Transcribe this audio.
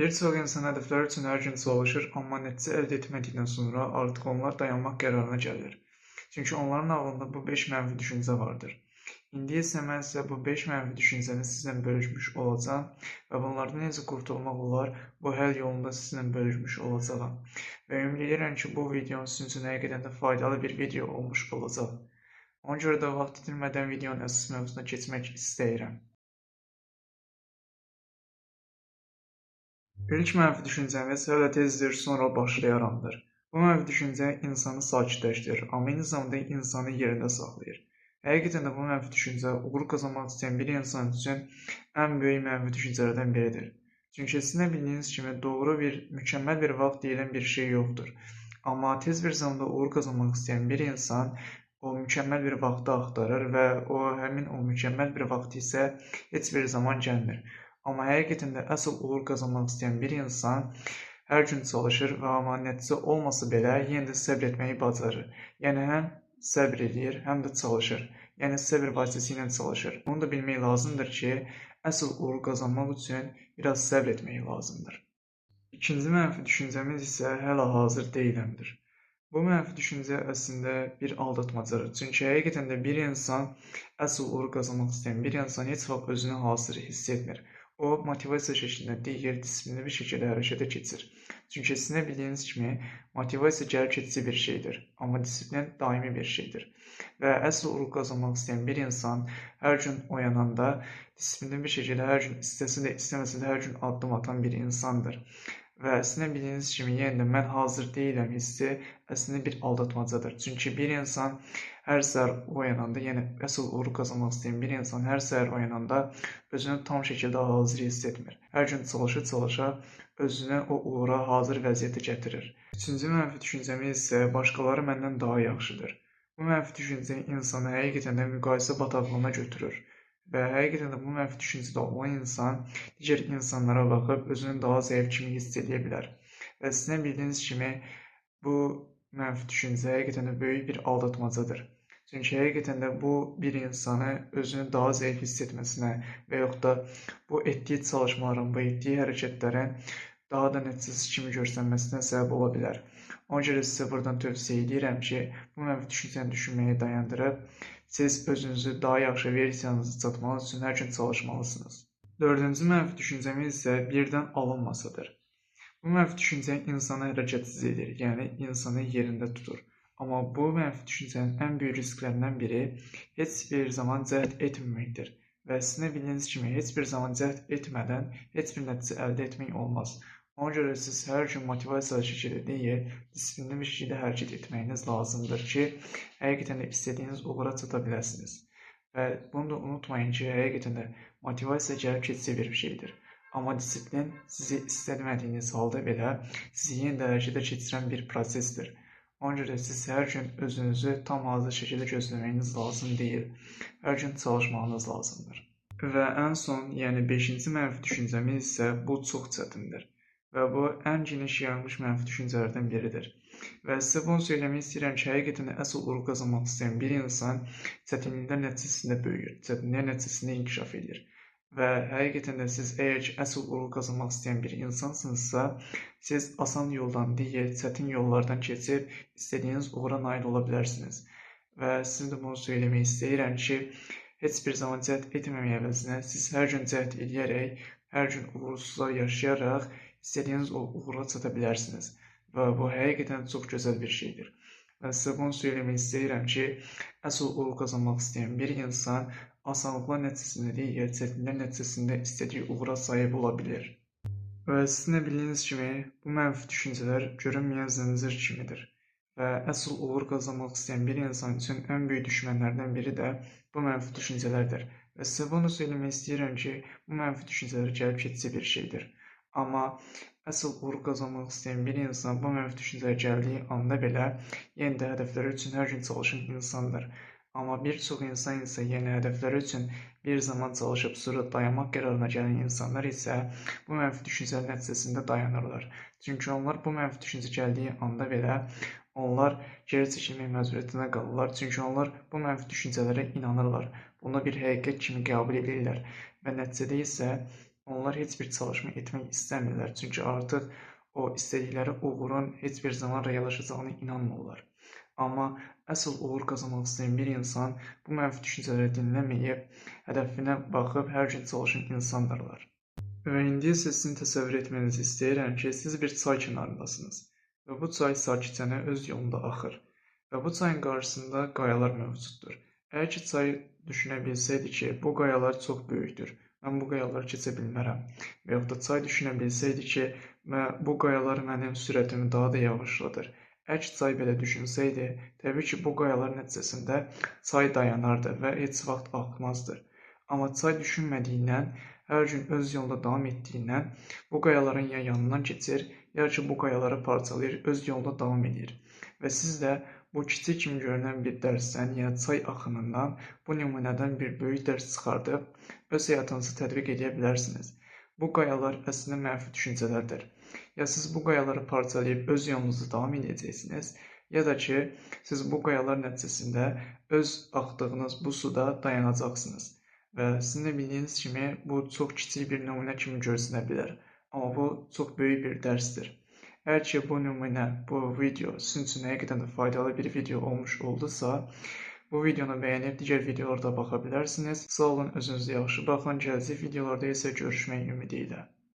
Bir çox insan hədəfləri üçün hər gün çalışır, amma nəticə əldə etmədikdən sonra artıq onlar dayanmaq qərarına gəlir. Çünki onların ağlında bu 5 mənfi düşüncə vardır. İndi isə mən sizə bu 5 mənfi düşüncəni sizinlə bölüşmüş olacağam və bunlardan necə qurtulmaq olar, bu həll yolunda sizinlə bölüşmüş olacağam. Və ümid edirəm ki, bu videonun sizin üçün həqiqətən də faydalı bir video olmuş olacaq. Ona görə də vaxt itirmədən videonun əsas mövzusuna keçmək istəyirəm. İlk mənfi düşüncəmiz hələ tezdir, sonra başlayaramdır. Bu mənfi düşüncə insanı sakitləşdirir, amma eyni zamanda insanı yerində saxlayır. Həqiqətən də bu mənfi düşüncə uğur qazanmaq istəyən bir insan üçün ən böyük mənfi düşüncələrdən biridir. Çünki sizin bildiyiniz kimi doğru mükəmməl bir vaxt deyilən bir şey yoxdur. Amma tez bir zamanda uğur qazanmaq istəyən bir insan o mükəmməl bir vaxtı axtarır və həmin o mükəmməl bir vaxt isə heç bir zaman gəlmir. Amma həqiqətən də əsl uğur qazanmaq istəyən bir insan hər gün çalışır və amma nəticə olmasa belə yenə də səbr etməyi bacarır. Yəni həm səbr edir, həm də çalışır. Yəni səbr vasitəsilə çalışır. Bunu da bilmək lazımdır ki, əsl uğur qazanmaq üçün biraz səbr etmək lazımdır. İkinci mənfi düşüncəmiz isə hələ hazır deyiləmdir. Bu mənfi düşüncə əslində bir aldatmacadır. Çünki həqiqətən də bir insan, əsl uğur qazanmaq istəyən bir insan heç vaxt özünü hazır hiss etmir. O, motivasiya şəklində deyil, disiplinli bir şəkildə hərəkətə keçir. Çünki sizin bildiyiniz kimi, motivasiya gəlib keçici bir şeydir, amma disiplin daimi bir şeydir. Və əsl uğur qazanmaq istəyən bir insan hər gün oyananda disiplinli bir şəkildə hər gün istəsə də istəməsə də hər gün addım atan bir insandır. Və sizin bildiyiniz kimi, yenə də mən hazır deyiləm hissi əslində bir aldatmacadır. Çünki bir insan hər səhər oyananda, yəni əsl uğur qazanmaq istəyən bir insan hər səhər oyananda özünü tam şəkildə hazır hiss etmir. Hər gün çalışa-çalışa özünü o uğura hazır vəziyyətə gətirir. Üçüncü mənfi düşüncəmiz isə başqaları məndən daha yaxşıdır. Bu mənfi düşüncə insanı həqiqətən də müqayisə bataqlığına götürür. Və həqiqətən də bu mənfi düşüncədə olan insan digər insanlara baxıb özünü daha zəif kimi hiss edə bilər. Və sizin bildiyiniz kimi, bu mənfi düşüncə həqiqətən də böyük bir aldatmacadır. Çünki həqiqətən də bu bir insanı özünü daha zəif hiss etməsinə və yaxud da bu etdiyi çalışmaların, bu etdiyi hərəkətlərin daha da nəticəsiz kimi görsənməsinə səbəb ola bilər. Ona görə sizə buradan tövsiyə edirəm ki, bu mənfi düşüncəni düşünməyi dayandırıb, siz özünüzü daha yaxşı versiyanızı çatmanız üçün hər gün çalışmalısınız. Dördüncü mənfi düşüncəmiz isə birdən alınmasadır. Bu mənfi düşüncə insanı hərəkətsiz edir, yəni insanı yerində tutur. Amma bu mənfi düşüncənin ən böyük risklərindən biri heç bir zaman cəhd etməməkdir. Və sizin bildiyiniz kimi, heç bir zaman cəhd etmədən heç bir nəticə əldə etmək olmaz. Ona görə siz hər gün motivasiyalı şəkildə deyil, disiplinli bir şəkildə hərəkət etməyiniz lazımdır ki, həqiqətən də istədiyiniz uğura çata biləsiniz. Və bunu da unutmayın ki, həqiqətən də motivasiya gəlib keçici bir şeydir. Amma disiplin sizi istəmədiyiniz halda belə sizi yenə də hərəkətə keçirən bir prosesdir. Ona görə siz hər gün özünüzü tam hazır şəkildə gözləməyiniz lazım deyil. Hər gün çalışmağınız lazımdır. Və ən son, yəni 5-ci mənfi düşüncəmiz isə bu çox çətindir. Və bu ən geniş yayılmış mənfi düşüncələrdən biridir. Və sizə bunu söyləmək istəyirəm ki, həqiqətən əsl uğur qazanmaq istəyən bir insan çətinliklər nəticəsində böyüyür, çətinliklər nəticəsində inkişaf edir. Və həqiqətən də siz əgər ki, əsl uğur qazanmaq istəyən bir insansınızsa, siz asan yoldan deyil, çətin yollardan keçib istədiyiniz uğura nail ola bilərsiniz. Və sizə də bunu söyləmək istəyirəm ki, heç bir zaman cəhd etməmək əvəzinə siz hər gün cəhd edərək, hər gün uğursuzlar yaşayaraq istədiyiniz o uğura çata bilərsiniz. Və bu həqiqətən çox gözəl bir şeydir. Və sizə bunu söyləmək istəyirəm ki, əsl uğur qazanmaq istəyən bir insan asanlıqlar nəticəsində deyil, çətinliklər nəticəsində istədiyi uğura sahib ola bilir. Və sizin də bildiyiniz kimi, bu mənfi düşüncələr görünməyən zəncir kimidir. Və əsl uğur qazanmaq istəyən bir insan üçün ən böyük düşmənlərdən biri də bu mənfi düşüncələrdir. Və sizə bunu söyləmək istəyirəm ki, bu mənfi düşüncələr gəlib keçici bir şeydir. Amma əsl uğur qazanmaq istəyən bir insan bu mənfi düşüncələr gəldiyi anda belə yenə də hədəfləri üçün hər gün çalışan insandır. Amma bir çox insan isə yenə hədəfləri üçün bir zaman çalışıb sonra dayanmaq qərarına gələn insanlar isə bu mənfi düşüncələr nəticəsində dayanırlar. Çünki onlar bu mənfi düşüncə gəldiyi anda belə onlar geri çəkilmək məcburiyyətində qalırlar. Çünki onlar bu mənfi düşüncələrə inanırlar. Bunu bir həqiqət kimi qəbul edirlər və nəticədə isə Onlar heç bir çalışma etmək istəmirlər, çünki artıq o istədikləri uğurun heç bir zaman reallaşacağına inanmırlar. Amma əsl uğur qazanmaq istəyən bir insan bu mənfi düşüncələri dinləməyib, hədəfinə baxıb hər gün çalışan insandırlar. Və indi isə sizin təsəvvür etmenizi istəyirəm ki, siz bir çay kənarındasınız və bu çay sakitcənə öz yolunda axır və bu çayın qarşısında qayalar mövcuddur. Əgər ki, çay düşünə bilsəydi ki, bu qayalar çox böyükdür, mən bu qayaları keçə bilmərəm və yaxud da çay düşünə bilsəydi ki, bu qayalar mənim sürətimi daha da yavaşladır. Əgər ki, çay belə düşünsəydi, təbii ki, bu qayalar nəticəsində çay dayanardı və heç vaxt axmazdı. Amma çay düşünmədiyindən, hər gün öz yolunda davam etdiyindən bu qayaların ya yanından keçir, ya ki, bu qayaları parçalayır, öz yolunda davam edir. Və siz də bu kiçik kimi görünən bir dərsdən, yəni çay axınından, bu nümunədən bir böyük dərs çıxardıb öz həyatınızı tətbiq edə bilərsiniz. Bu qayalar əslində mənfi düşüncələrdir. Ya siz bu qayaları parçalayıb öz yolunuzu davam edəcəksiniz, ya da ki, siz bu qayalar nəticəsində öz axdığınız bu suda dayanacaqsınız. Və sizin də bildiyiniz kimi, bu çox kiçik bir nümunə kimi görsənə bilər, amma bu çox böyük bir dərsdir. Əgər ki, bu nümunə, bu video sizin üçün həqiqətən də faydalı bir video olmuş oldusa, bu videonu bəyənib digər videolarda baxa bilərsiniz. Sağ olun, özünüzə yaxşı baxın. Gələcək videolarda isə görüşmək ümidi ilə.